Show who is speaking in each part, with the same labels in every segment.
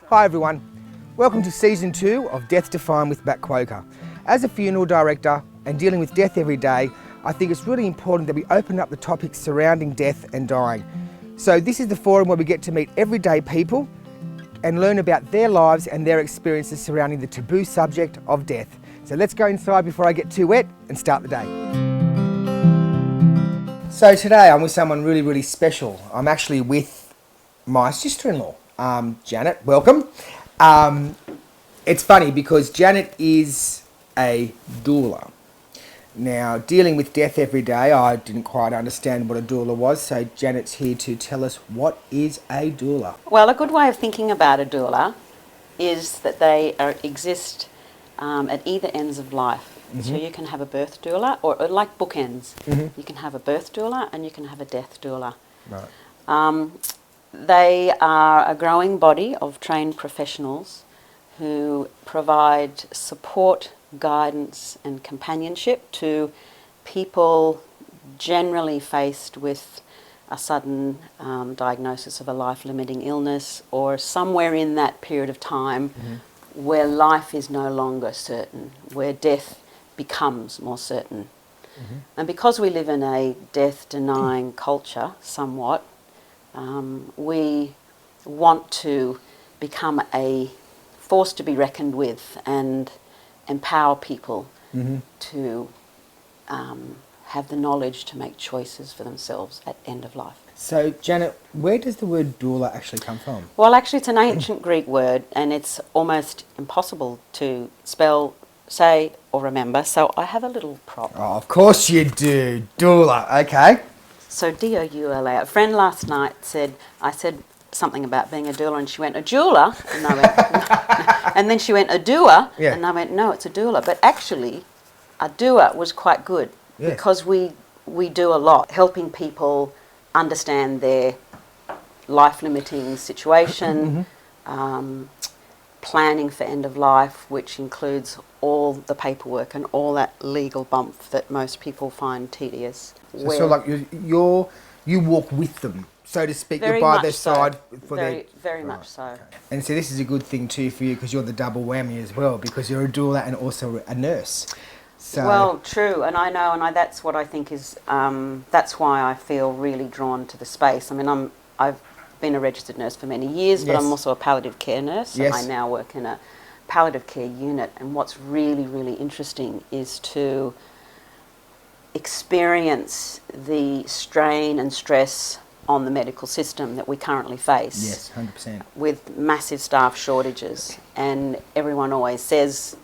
Speaker 1: Hi everyone, welcome to Season 2 of Death Defined with Matt Quoker. As a funeral director and dealing with death every day, I think it's really important that we open up the topics surrounding death and dying. So this is the forum where we get to meet everyday people and learn about their lives and their experiences surrounding the taboo subject of death. So let's go inside before I get too wet and start the day. So today I'm with someone really, really special. I'm actually with my sister-in-law, Janet. Welcome. It's funny because Janet is a doula. Now, dealing with death every day, I didn't quite understand what a doula was, so Janet's here to tell us what is a doula.
Speaker 2: Well, a good way of thinking about a doula is that they exist at either ends of life. Mm-hmm. So you can have a birth doula, or like bookends. Mm-hmm. You can have a birth doula and you can have a death doula. Right. They are a growing body of trained professionals who provide support, guidance and companionship to people generally faced with a sudden diagnosis of a life-limiting illness, or somewhere in that period of time where life is no longer certain, where death becomes more certain. And because we live in a death-denying culture somewhat, we want to become a force to be reckoned with and empower people to have the knowledge to make choices for themselves at end of life.
Speaker 1: So, Janet, where does the word doula actually come from?
Speaker 2: Well, actually, it's an ancient Greek word, and it's almost impossible to spell, say, or remember, so I have a little prop.
Speaker 1: Oh, of course you do. Doula, okay.
Speaker 2: So, D-O-U-L-A. A friend last night I said something about being a doula, and she went, a doula? And I went, and then she went, a doer? Yeah. And I went, no, it's a doula. But actually, a doer was quite good, because we do a lot, helping people understand their life-limiting situation, planning for end of life, which includes all the paperwork and all that legal bump that most people find tedious.
Speaker 1: So like you walk with them, so to speak. You're by their side for
Speaker 2: very much so. Okay.
Speaker 1: And so this is a good thing too for you, because you're the double whammy as well, because you're a doula and also a nurse. So
Speaker 2: well, true, and I know, and that's what I think is. That's why I feel really drawn to the space. I mean, I've been a registered nurse for many years, but I'm also a palliative care nurse. So I now work in a palliative care unit, and what's really, really interesting is to experience the strain and stress on the medical system that we currently face.
Speaker 1: Yes, 100%.
Speaker 2: With massive staff shortages, and everyone always says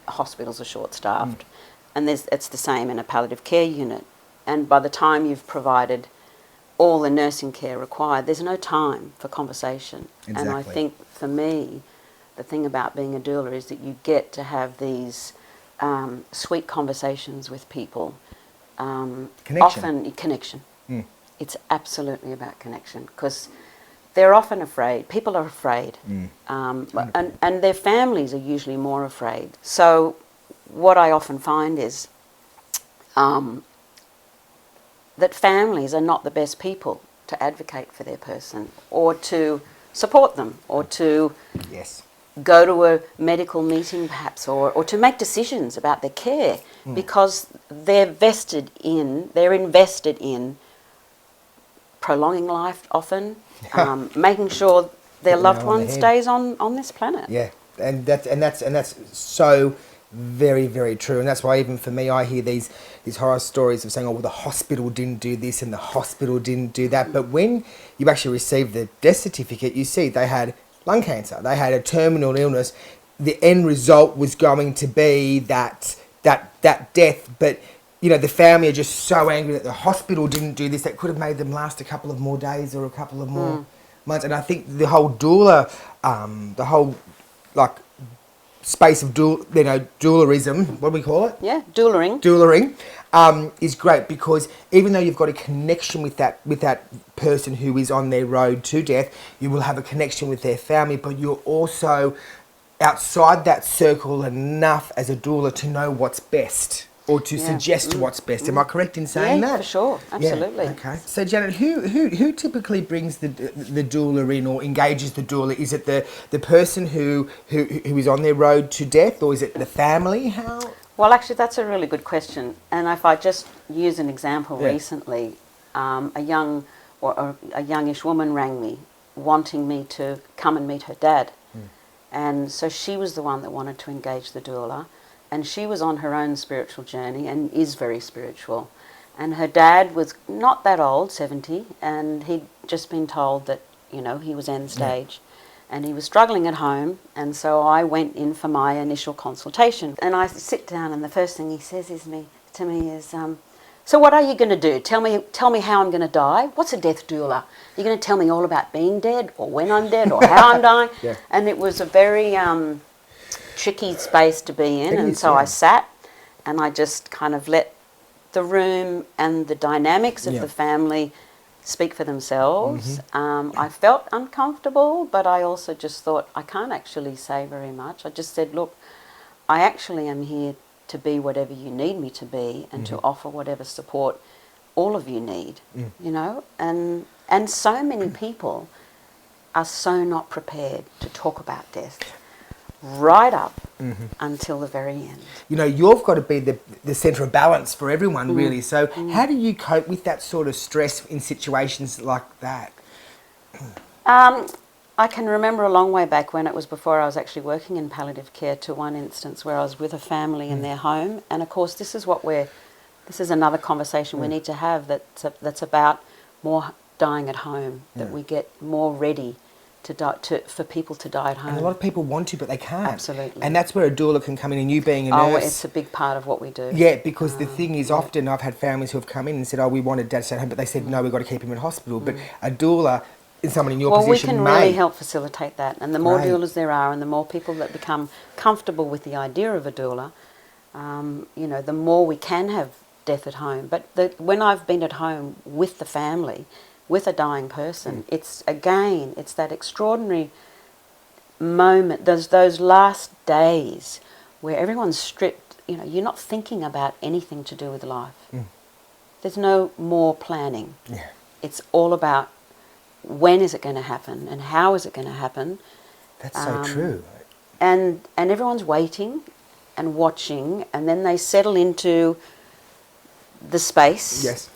Speaker 2: hospitals are short-staffed, and it's the same in a palliative care unit. And by the time you've provided all the nursing care required, there's no time for conversation. Exactly. And I think for me, the thing about being a doula is that you get to have these sweet conversations with people.
Speaker 1: Connection.
Speaker 2: Often connection. It's absolutely about connection, because they're often afraid. People are afraid, and their families are usually more afraid. So what I often find is that families are not the best people to advocate for their person, or to support them, or to go to a medical meeting perhaps, or to make decisions about their care, because they're invested in prolonging life often, making sure their loved one stays on this planet.
Speaker 1: Yeah, and that's so very, very true. And that's why even for me, I hear these horror stories of saying, oh, well, the hospital didn't do this and the hospital didn't do that. But when you actually receive the death certificate, you see they had lung cancer, they had a terminal illness. The end result was going to be that death, but you know, the family are just so angry that the hospital didn't do this. That could have made them last a couple of more days or a couple of more months. And I think the whole doula, the whole like space of doularism, what do we call it?
Speaker 2: Yeah, doularing.
Speaker 1: Doularing is great, because even though you've got a connection with that person who is on their road to death, you will have a connection with their family, but you're also outside that circle enough as a doula to know what's best or to suggest what's best. Am I correct in saying that?
Speaker 2: For sure, absolutely.
Speaker 1: Yeah. Okay. So Janet, who typically brings the doula in or engages the doula? Is it the person who is on their road to death, or is it the family? How?
Speaker 2: Well, actually, that's a really good question. And if I just use an example, recently, a youngish woman rang me wanting me to come and meet her dad. And so she was the one that wanted to engage the doula. And she was on her own spiritual journey and is very spiritual. And her dad was not that old, 70, and he'd just been told that, you know, he was end stage. And he was struggling at home, and so I went in for my initial consultation. And I sit down, and the first thing he says to me is, so what are you going to do? Tell me how I'm going to die. What's a death doula? You're going to tell me all about being dead, or when I'm dead, or how I'm dying? And it was a very tricky space to be in, and so I sat, and I just kind of let the room and the dynamics of the family speak for themselves. I felt uncomfortable, but I also just thought, I can't actually say very much. I just said, look, I actually am here to be whatever you need me to be, and to offer whatever support all of you need, you know. And so many people are so not prepared to talk about death right up until the very end.
Speaker 1: You know, you've got to be the centre of balance for everyone, really. So how do you cope with that sort of stress in situations like that?
Speaker 2: I can remember a long way back, when it was before I was actually working in palliative care, to one instance where I was with a family in their home. And of course, this is another conversation we need to have, that's about more dying at home, that we get more ready for people to die at home.
Speaker 1: And a lot of people want to, but they can't.
Speaker 2: Absolutely.
Speaker 1: And that's where a doula can come in, and you being a nurse.
Speaker 2: Oh, it's a big part of what we do.
Speaker 1: Yeah, because the thing is, often I've had families who have come in and said, oh, we wanted dad to stay at home, but they said, no, we've got to keep him in hospital. But a doula, someone in your position,
Speaker 2: we can really help facilitate that. And the more doulas there are, and the more people that become comfortable with the idea of a doula, you know, the more we can have death at home. But when I've been at home with the family, with a dying person, it's that extraordinary moment, those last days where everyone's stripped. You know, you're not thinking about anything to do with life. There's no more planning. It's all about, when is it going to happen, and how is it going to happen?
Speaker 1: That's so true.
Speaker 2: And everyone's waiting and watching, and then they settle into the space.
Speaker 1: Yes.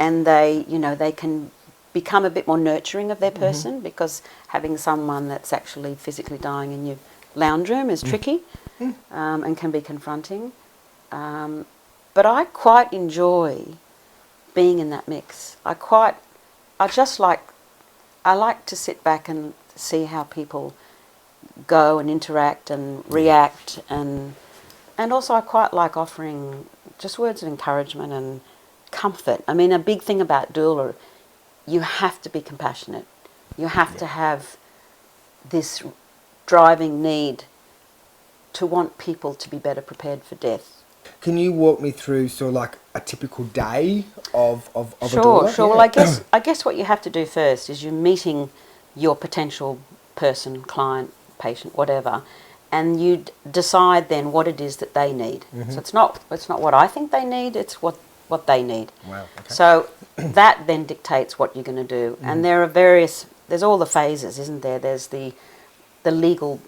Speaker 2: And they can become a bit more nurturing of their person, because having someone that's actually physically dying in your lounge room is tricky and can be confronting. But I quite enjoy being in that mix. I like to sit back and see how people go and interact and react, and also I quite like offering just words of encouragement and comfort. I mean, a big thing about doula, you have to be compassionate. You have to have this driving need to want people to be better prepared for death.
Speaker 1: Can you walk me through sort of like a typical day of a doula?
Speaker 2: Sure. Well, I guess what you have to do first is you're meeting your potential person, client, patient, whatever, and you decide then what it is that they need. So it's not what I think they need, it's what they need.
Speaker 1: Wow. Okay.
Speaker 2: So that then dictates what you're going to do. And there's all the phases, isn't there? There's the legal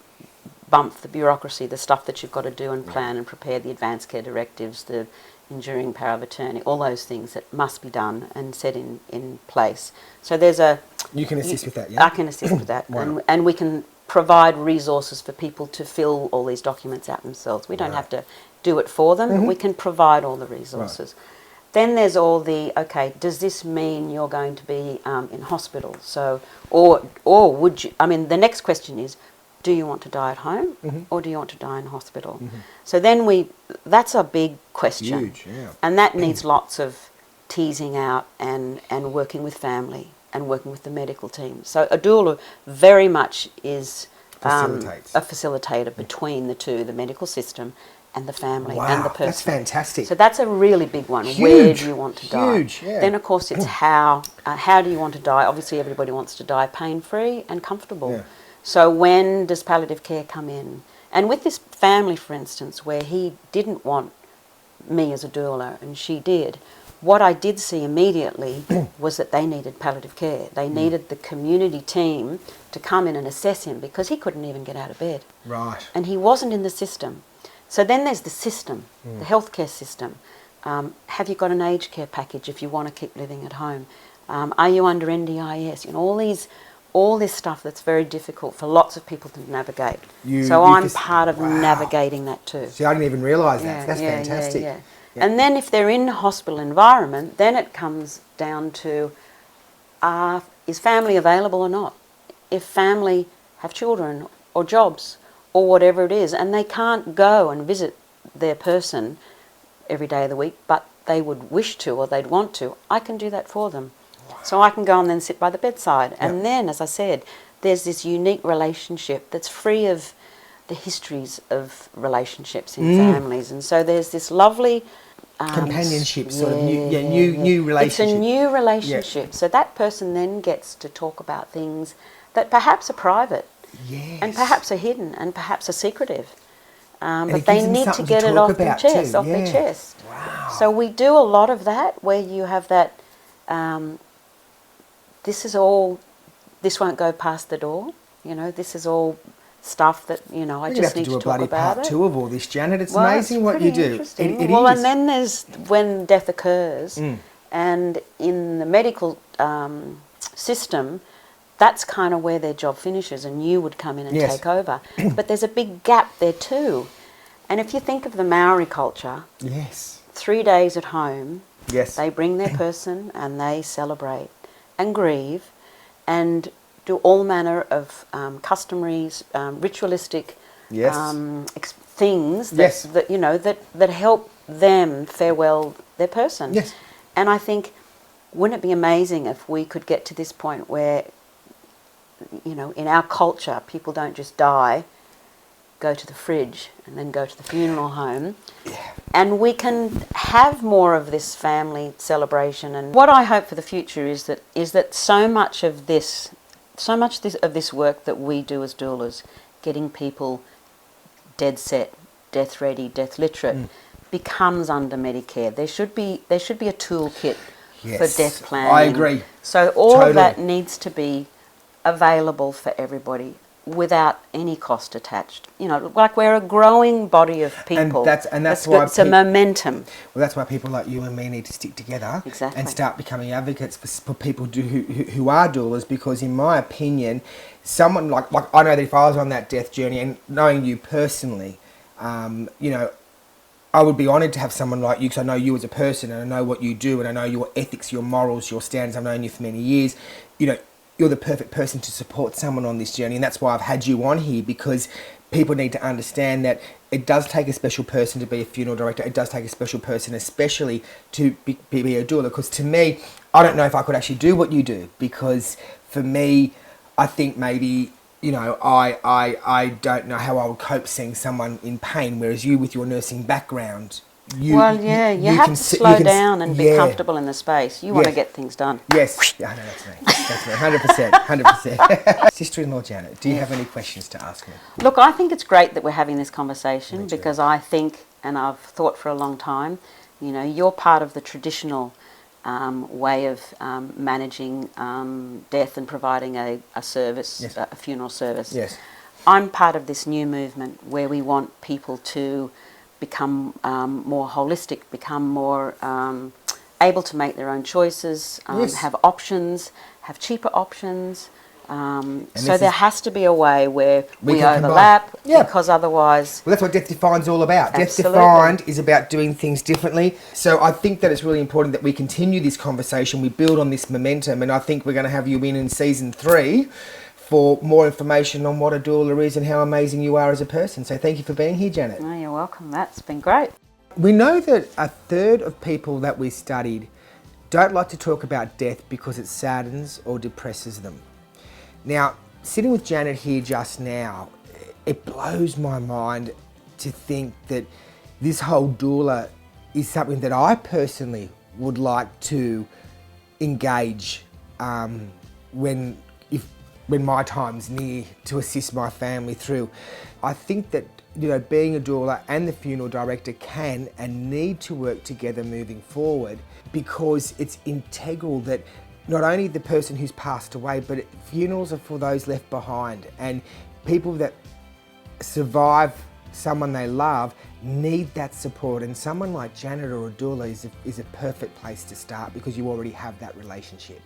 Speaker 2: bump, the bureaucracy, the stuff that you've got to do and plan and prepare, the advanced care directives, the enduring power of attorney, all those things that must be done and set in place. So
Speaker 1: You can assist with that, yeah?
Speaker 2: I can assist with that.
Speaker 1: Wow.
Speaker 2: And we can provide resources for people to fill all these documents out themselves. We don't have to do it for them, but we can provide all the resources. Then there's all the, okay, does this mean you're going to be in hospital? So, or would you, I mean, the next question is, do you want to die at home or do you want to die in hospital? So then that's a big question.
Speaker 1: Huge, yeah.
Speaker 2: And that needs lots of teasing out and working with family and working with the medical team. So a doula very much is a facilitator between the two, the medical system and the family and the person.
Speaker 1: That's fantastic.
Speaker 2: So that's a really big one.
Speaker 1: Huge,
Speaker 2: where do you want to die?
Speaker 1: Huge, yeah.
Speaker 2: Then, of course, it's how do you want to die? Obviously, everybody wants to die pain-free and comfortable.
Speaker 1: Yeah.
Speaker 2: So when does palliative care come in? And with this family, for instance, where he didn't want me as a doula, and she did. What I did see immediately was that they needed palliative care. They needed the community team to come in and assess him because he couldn't even get out of bed.
Speaker 1: Right.
Speaker 2: And he wasn't in the system. So then there's the system, the healthcare system. Have you got an aged care package if you want to keep living at home? Are you under NDIS? You know, all this stuff that's very difficult for lots of people to navigate. I'm part of navigating that too.
Speaker 1: See, I didn't even realise that. That's fantastic.
Speaker 2: Yeah. And then if they're in a hospital environment, then it comes down to, is family available or not? If family have children or jobs or whatever it is, and they can't go and visit their person every day of the week, but they would wish to or they'd want to, I can do that for them. So I can go and then sit by the bedside. And then, as I said, there's this unique relationship that's free of the histories of relationships in families. And so there's this lovely...
Speaker 1: companionship, sort of new relationship.
Speaker 2: It's a new relationship. Yeah. So that person then gets to talk about things that perhaps are private.
Speaker 1: Yes.
Speaker 2: And perhaps are hidden and perhaps are secretive. But they need to get it off their chest. Wow. So we do a lot of that where you have that, this won't go past the door. You know, this is all stuff that, you know, I just need to talk about it.
Speaker 1: We're going to have to do a bloody part 2 of all this, Janet. It's amazing what you do.
Speaker 2: Interesting.
Speaker 1: It
Speaker 2: well,
Speaker 1: is.
Speaker 2: And then there's when death occurs, and in the medical system, that's kind of where their job finishes, and you would come in and take over. But there's a big gap there too. And if you think of the Maori culture, 3 days at home, they bring their person and they celebrate and grieve and do all manner of customary, ritualistic things that you know that help them farewell their person.
Speaker 1: Yes.
Speaker 2: And I think, wouldn't it be amazing if we could get to this point where, you know, in our culture, people don't just die, go to the fridge, and then go to the funeral home. And we can have more of this family celebration. And what I hope for the future is that so much of this work that we do as doulas, getting people dead set, death ready, death literate, becomes under Medicare. There should be a toolkit for death planning.
Speaker 1: I agree.
Speaker 2: So all of that needs to be available for everybody without any cost attached. You know, like we're a growing body of people.
Speaker 1: And that's why
Speaker 2: it's a momentum.
Speaker 1: Well, that's why people like you and me need to stick together and start becoming advocates for people who are doulas, because in my opinion, someone like I know that if I was on that death journey, and knowing you personally, you know, I would be honoured to have someone like you, because I know you as a person and I know what you do and I know your ethics, your morals, your standards. I've known you for many years. You know, you're the perfect person to support someone on this journey, and that's why I've had you on here, because people need to understand that it does take a special person to be a funeral director. It does take a special person especially to be a doula, because to me, I don't know if I could actually do what you do, because for me, I think maybe, you know, I don't know how I would cope seeing someone in pain, whereas you with your nursing background, you have to
Speaker 2: slow down and be comfortable in the space. You want to get things done.
Speaker 1: Yes. Yeah, I know, that's me. 100%. Sister-in-law Janet, do you have any questions to ask me?
Speaker 2: Look, I think it's great that we're having this conversation, because I think, and I've thought for a long time, you know, you're part of the traditional way of managing death and providing a service, a funeral service.
Speaker 1: Yes.
Speaker 2: I'm part of this new movement where we want people to become more holistic, become more able to make their own choices, have options, have cheaper options. So there has to be a way where we overlap, because otherwise...
Speaker 1: Well, that's what Death Defined's all about.
Speaker 2: Absolutely.
Speaker 1: Death Defined is about doing things differently. So I think that it's really important that we continue this conversation, we build on this momentum, and I think we're going to have you in season 3 for more information on what a doula is and how amazing you are as a person. So thank you for being here, Janet.
Speaker 2: Oh, you're welcome. That's been great.
Speaker 1: We know that a third of people that we studied don't like to talk about death because it saddens or depresses them. Now, sitting with Janet here just now, it blows my mind to think that this whole doula is something that I personally would like to engage when my time's near to assist my family through. I think that, you know, being a doula and the funeral director can and need to work together moving forward, because it's integral that not only the person who's passed away, but funerals are for those left behind, and people that survive someone they love need that support, and someone like Janet or a doula is a perfect place to start, because you already have that relationship.